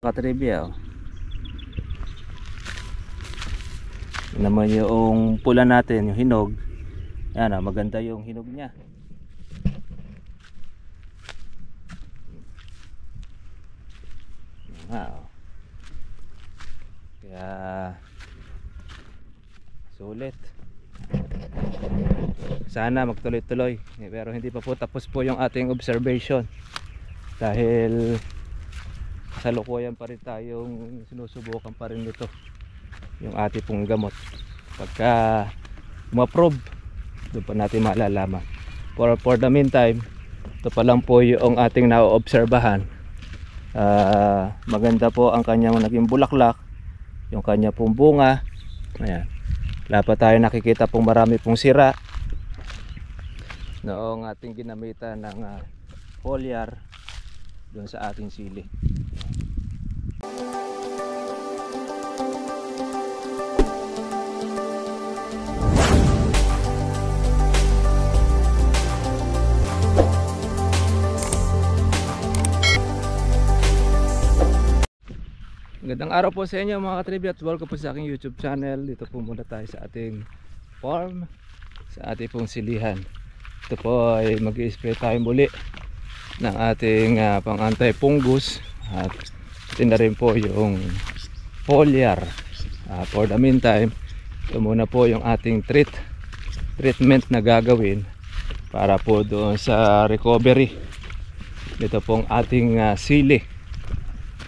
katribya. Yun naman yung pula natin, yung hinog. Yan, maganda yung hinog niya. Kaya sulit. Sana magtuloy-tuloy, pero hindi pa po tapos po yung ating observation dahil kasalukuyan pa rin tayong sinusubukan pa rin nito yung ating pong gamot. Pagka ma-approve, doon pa natin malalaman. For the meantime, ito pa lang po yung ating naoobserbahan. Maganda po ang kanyang naging bulaklak, yung kanya pong bunga. Ayan. Wala pa tayo nakikita pong marami pong sira noong ating ginamitan ng foliar doon sa ating sili. Magandang araw po sa inyo mga katribya at welcome po sa aking YouTube channel. Dito po muna tayo sa ating farm, sa ating pong silihan. Ito po ay mag-i-spray tayo muli ng ating pang anti-fungus at ito na rin po yung foliar. For the meantime, ito muna po yung ating treatment na gagawin para po doon sa recovery dito pong ating sili.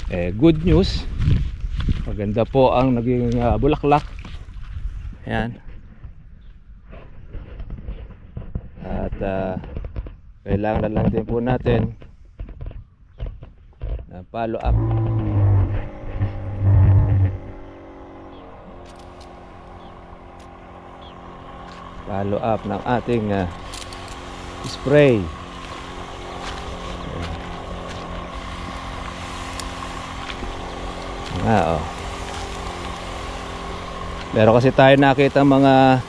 Good news, maganda po ang naging bulaklak. Ayan. At kailangan na lang din po natin na follow up. Follow up ng ating spray. Meron kasi tayo nakita mga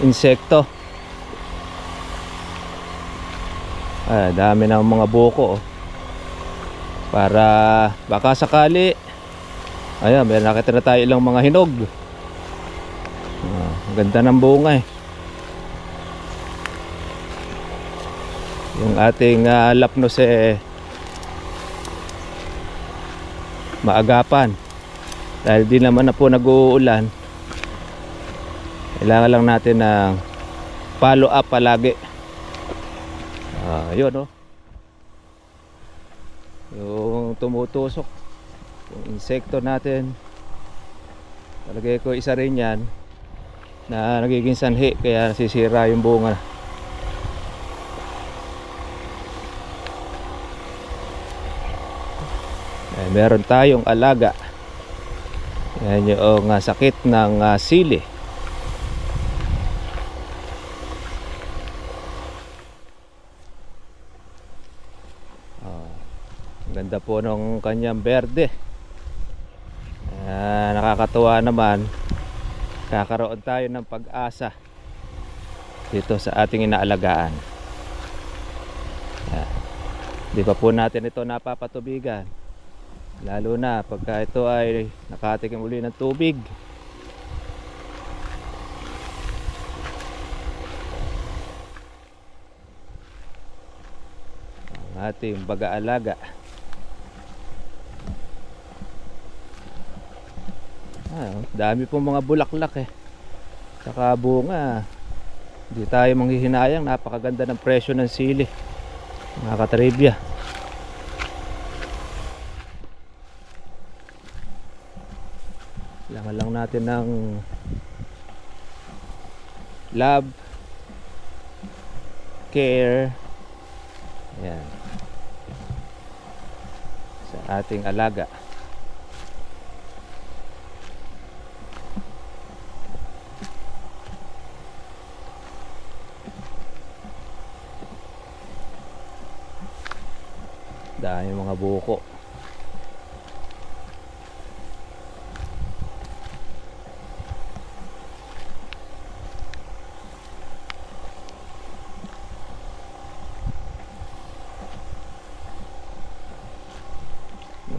insekto. Dami ng mga buko. Para baka sakali, ayan, may nakita na tayo ilang mga hinog. Ang ganda ng bunga eh. Yung ating lapnos maagapan dahil di naman na po nag-uulan. Kailangan lang natin ng follow up palagi. Yun yung tumutusok yung insekto natin, talagay ko isa rin yan na nagiging sanhi kaya nasisira yung bunga. Meron tayong alaga. Yan yung sakit ng sili. Ganda po nung kanyang berde. Nakakatuwa naman. Kakaroon tayo ng pag-asa dito sa ating inaalagaan. Di pa po natin ito napapatubigan, lalo na pagka ito ay nakatikim uli ng tubig. Ang ating pag-aalaga. Dami pong mga bulaklak saka bunga. Hindi tayo manghihinayang, napakaganda ng presyo ng sili mga katribya. Kailangan lang natin ng love, care, ayan, sa ating alaga. Dahil mga buko.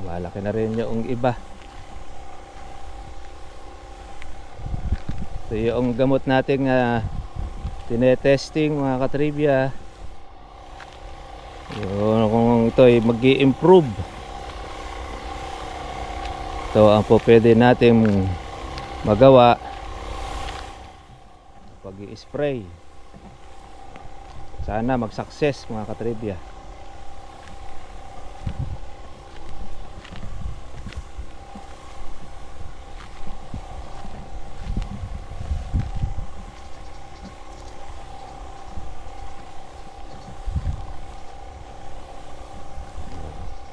Malaki na rin yung iba. Ito yung gamot nating tinetesting mga katribya. Yun, kung ito ay mag-i-improve, ito ang po pwede natin magawa pag i-spray. Sana mag-success mga katribya.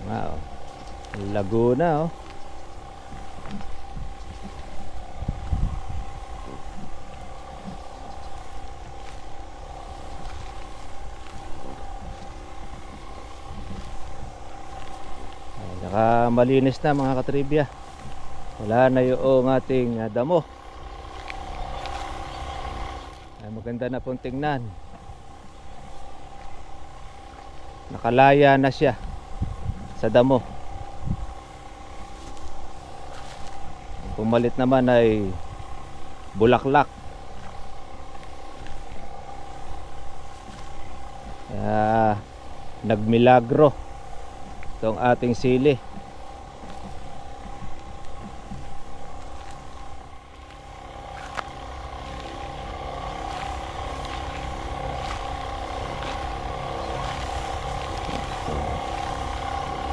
Wow, Laguna oh. Saka malinis na mga katribya. Wala na yung ating damo. Ay, maganda na pong tingnan. Nakalaya na siya sa damo. Pumalit naman ay bulaklak. Nagmilagro itong ating sili.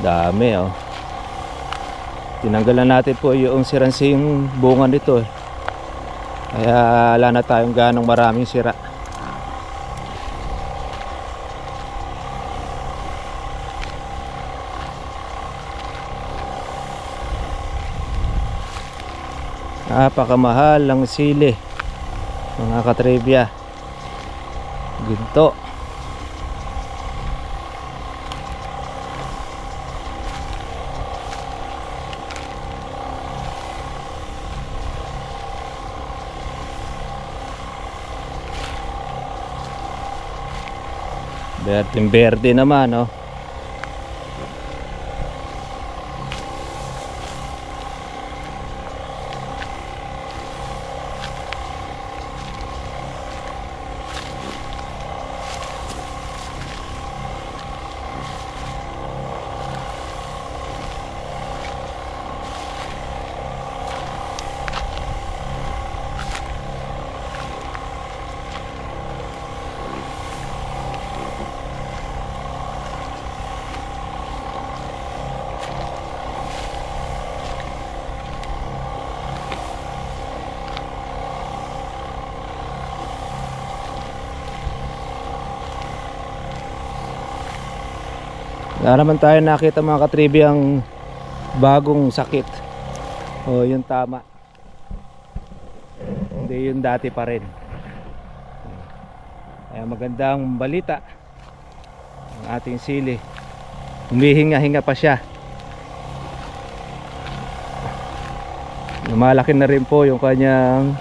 Dami oh. Tinanggalan natin po yung siransing bunga nito eh. Kaya wala na tayong ganong maraming sira. Napakamahal ang sili mga katribya. Ginto. Berdeng berde naman oh. Wala naman tayo nakita mga katribi ang bagong sakit. O yung tama. Hindi yung dati pa rin. Kaya magandang balita ang ating sili. Humihinga-hinga pa siya. Lumalaki na rin po yung kanyang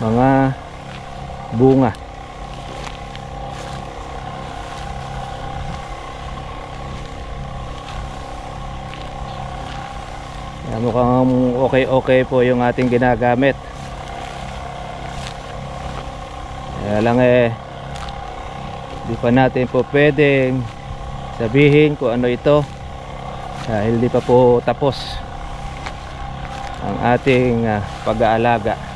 mga bunga. Mukhang okay po yung ating ginagamit. Kaya lang di pa natin po pwedeng sabihin kung ano ito dahil di pa po tapos ang ating pag-aalaga.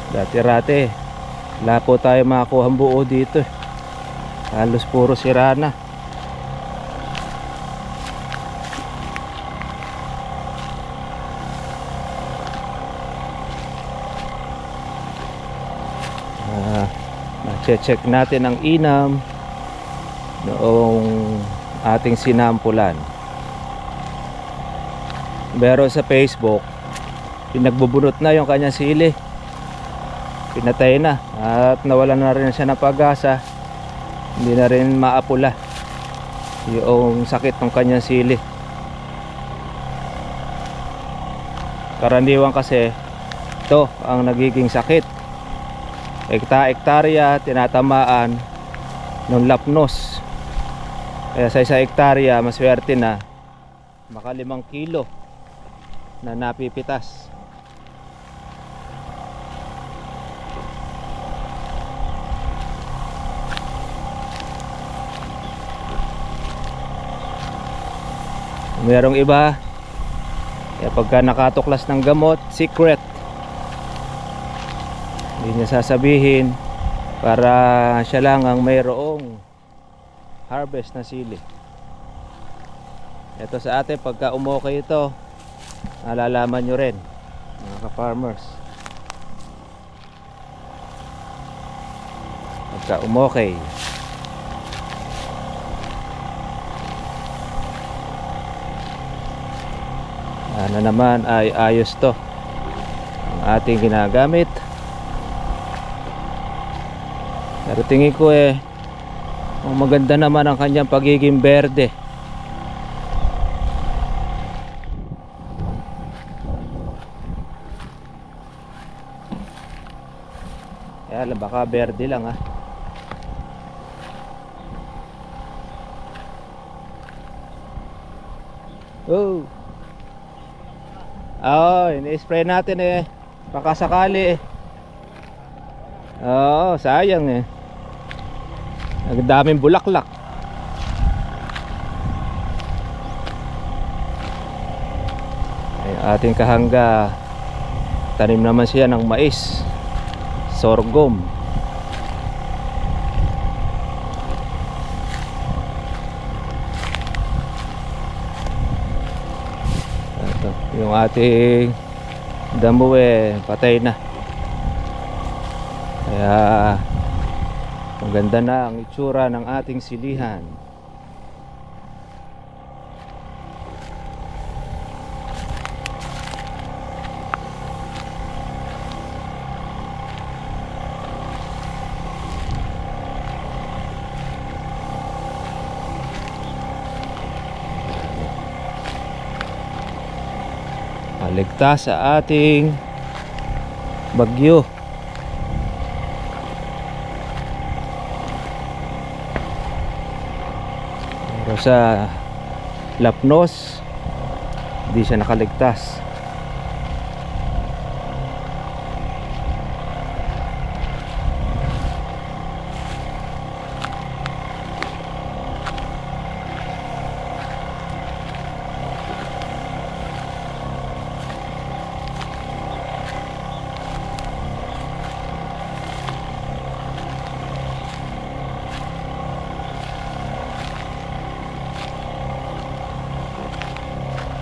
Dati-rate wala po tayo makakuha ang buo dito. Halos puro sira na. Check natin ang inam noong ating sinampulan. meron sa Facebook, pinagbubunot na yung kanyang sili, pinatay na at nawalan na rin siya ng pag-asa, hindi na rin maapula yung sakit ng kanyang sili. Karaniwan kasi ito ang nagiging sakit, hektarya tinatamaan ng lapnos. Kaya sa 1 hektarya maswerte na maka 5 kilo na napipitas. Merong iba, kaya pagka nakatuklas ng gamot, secret, hindi niya sasabihin para siya lang ang mayroong harvest na sili. Ito sa atin, pagka umokay ito, nalalaman nyo rin mga ka-farmers. Pagka umokay, ano naman ay ayos to ang ating ginagamit. Pero tingin ko maganda naman ang kanyang pagiging berde. Kaya baka berde lang ha. Oh. Ini-spray natin baka sakali sayang ang daming bulaklak. Ating kahangga, tanim naman siya ng mais, sorghum. Ito, yung ating damo patay na. Kaya maganda na ang itsura ng ating silihan. Ligtas sa ating bagyo. Pero sa lapnos, hindi siya nakaligtas.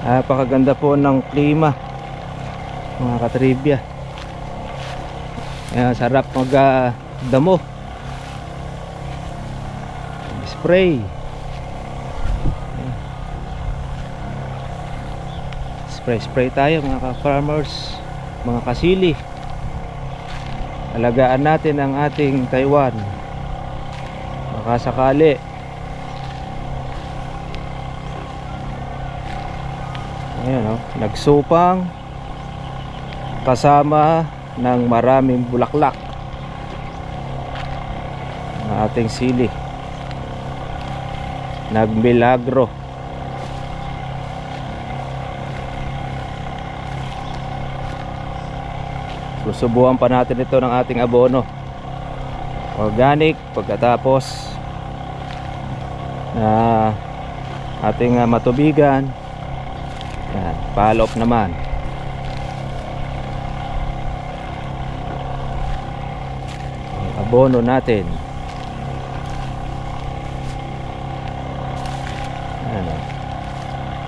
Napakaganda po ng klima mga katribya. Sarap magdamo, spray. Spray tayo mga ka-farmers, mga kasili. Alagaan natin ang ating Taiwan, baka sakali nagsupang kasama ng maraming bulaklak ang ating sili, nagmilagro. Susubukan pa natin ito ng ating abono organic pagkatapos na ating matubigan. Follow up naman. Abono natin.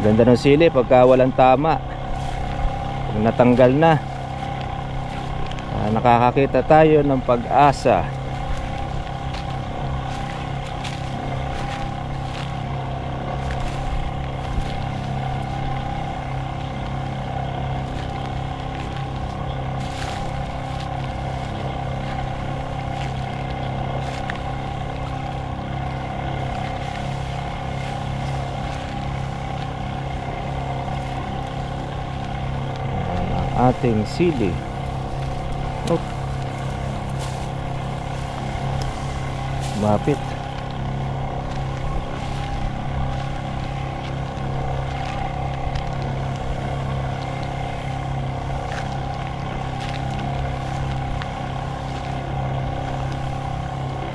Ganda ng sili pagka walang tama. Pag natanggal na, nakakakita tayo ng pag-asa. ating sili. Oh, mapit.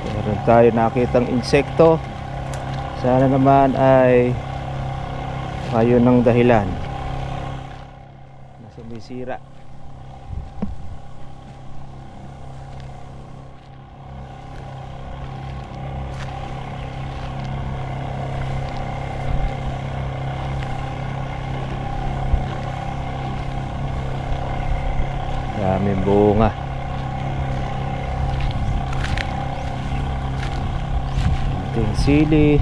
Meron tayo nakitang insekto. Sana naman ay ayun ng dahilan na sumisira. Daming bunga. Ating sili.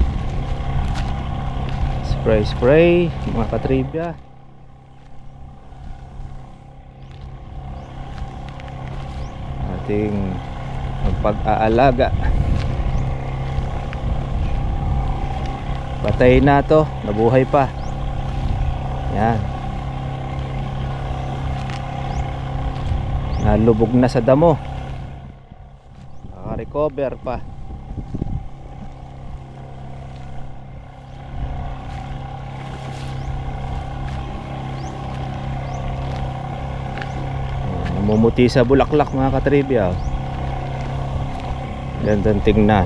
Spray mga katribya. Ating pag-aalaga. Patay na to, nabuhay pa. Yan. Nalubog na sa damo. Naka-recover pa. Namumuti sa bulaklak mga katribya. Gandang tingnan.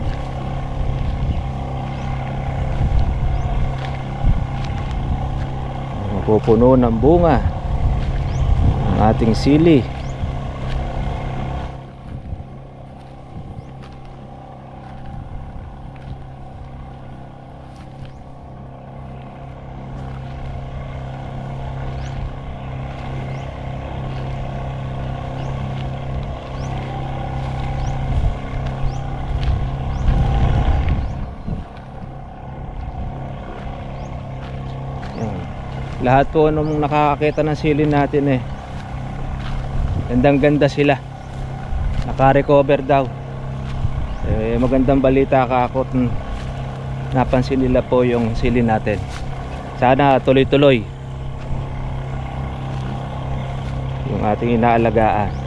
Mapupuno ng bunga ang ating sili. Lahat po nung nakakakita ng sili natin gandang ganda sila. Naka-recover daw. Magandang balita ka ako. Napansin nila po yung sili natin. Sana tuloy-tuloy yung ating inaalagaan.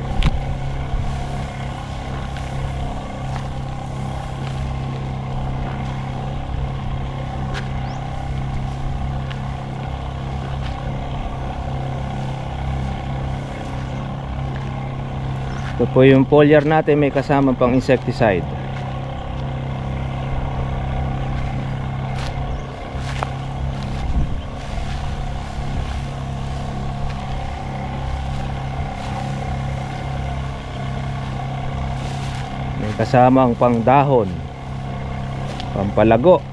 Ito po yung foliar natin, may kasamang pang insecticide. May kasamang pang dahon, pampalago.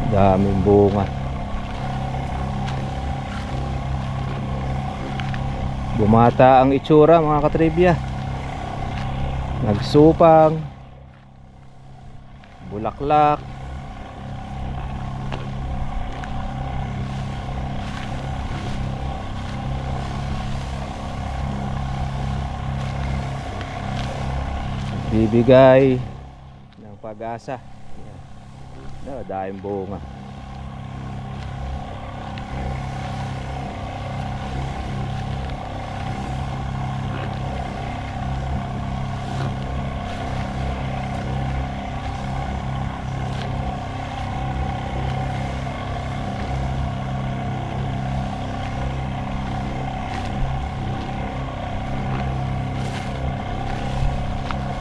Daming bunga. Bumata ang itsura mga katribya. Nagsupang, bulaklak. Bibigay ng pag-asa. Dahil bunga.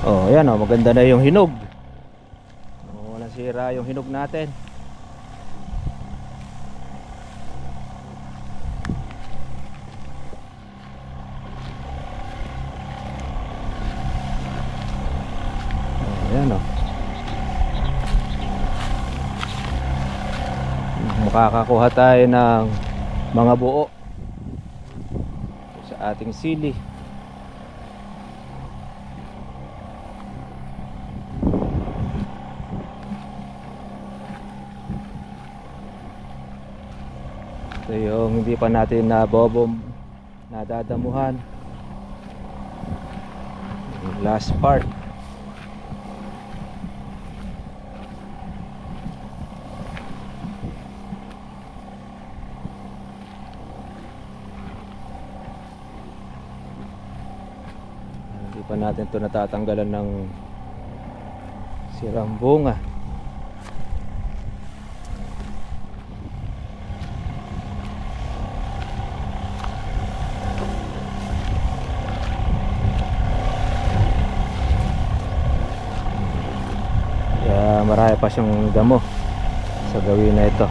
Oh, ayan oh, maganda na yung hinog. Walang sira yung hinog natin. Ayan o. Makakakuha tayo ng mga buo sa ating sili. hindi pa natin na bobom nadadamuhan. Last part. Hindi pa natin ito natatanggalan ng sirang bunga. Kaya marami pa siyang damo sa gawin na ito.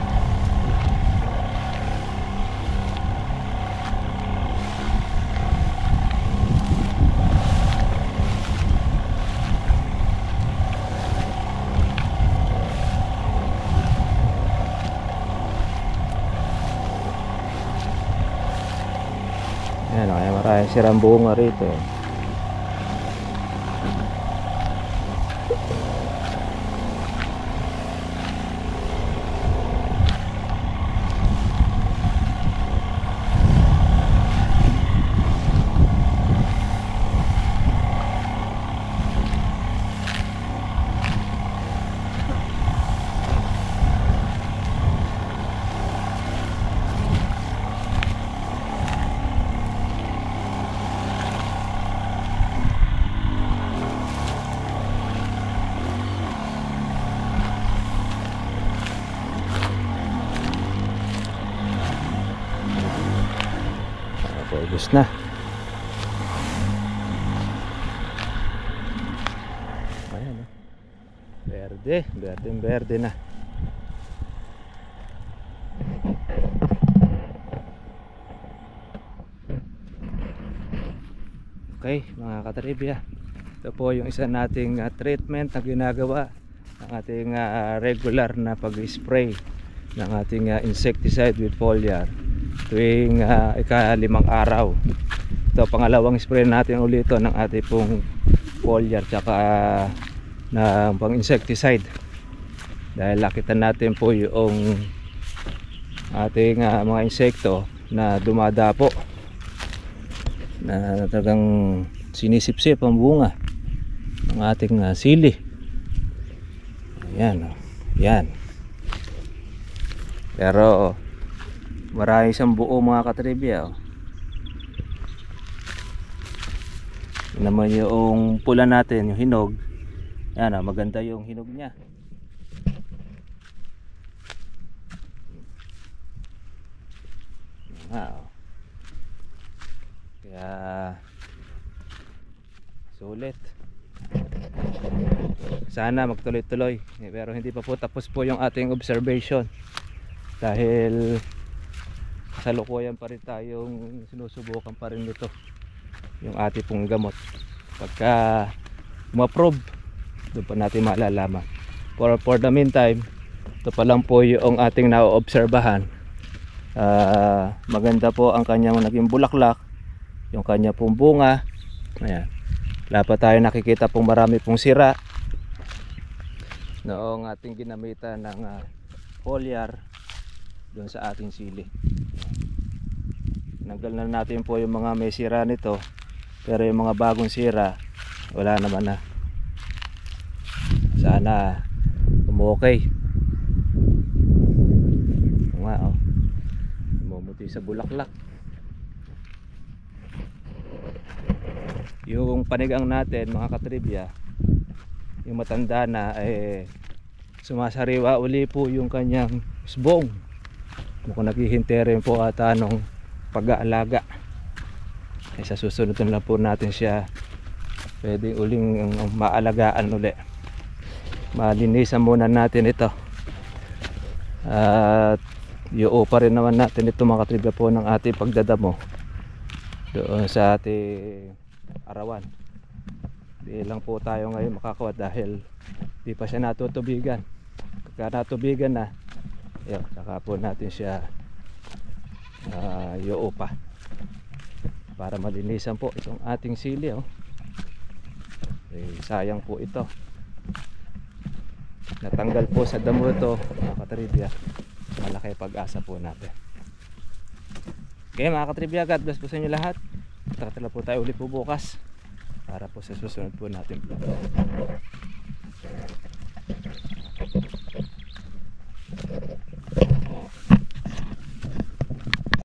Ayan, kaya maraming sirang bunga rito eh. Paubos na. Ayan, berde na. Okay, mga katribya, ito po yung isa nating treatment na ginagawa ng ating regular na pag-spray ng ating insecticide with foliar tuwing ika-5 araw. Ito pangalawang spray natin ulit ng ating pong foliar tsaka na pang insecticide, dahil nakita natin po yung ating mga insekto na dumadapo, na talagang sinisipsip ang bunga ng ating sili. Ayan, yan. Pero marami siyang buo, mga katribya. Naman yung pula natin, yung hinog. Yan, maganda yung hinog niya. Kaya sulit. Sana magtuloy-tuloy, pero hindi pa po tapos po yung ating observation, dahil kasalukuyan pa rin tayong sinusubukan pa rin nito yung ating pong gamot. Pagka ma-approve, doon pa natin malalaman. For the meantime, ito pa lang po yung ating naoobserbahan. Maganda po ang kanyang naging bulaklak, yung kanya pong bunga. Ayan. Wala pa tayo nakikita pong marami pong sira noong ating ginamitan ng foliar doon sa ating sili. Nanggal na natin po yung mga may sira nito, pero yung mga bagong sira wala naman na. Sana okay. Wow, mumuti sa bulaklak. Yung panigang natin, mga katribya, yung matanda na, sumasariwa uli po yung kanyang usbong. Mukhang naghihintay rin po ata nung pag-aalaga. Sa susunod lang po natin siya pwede uling maalagaan uli. Malinisan muna natin ito, at pa rin naman natin ito, mga katribya, po ng ating pagdadamo doon sa ating arawan. Di lang po tayo ngayon makakawa dahil di pa siya natutubigan. Pagka natubigan na, yun, saka po natin siya pa para malinisan po itong ating sili. Sayang po ito, natanggal po sa damo ito, mga katribya. Malaki pag-asa po natin. Okay mga katribya, God bless po sa inyo lahat. Tatala po tayo ulit po bukas para po sa susunod po natin vlog.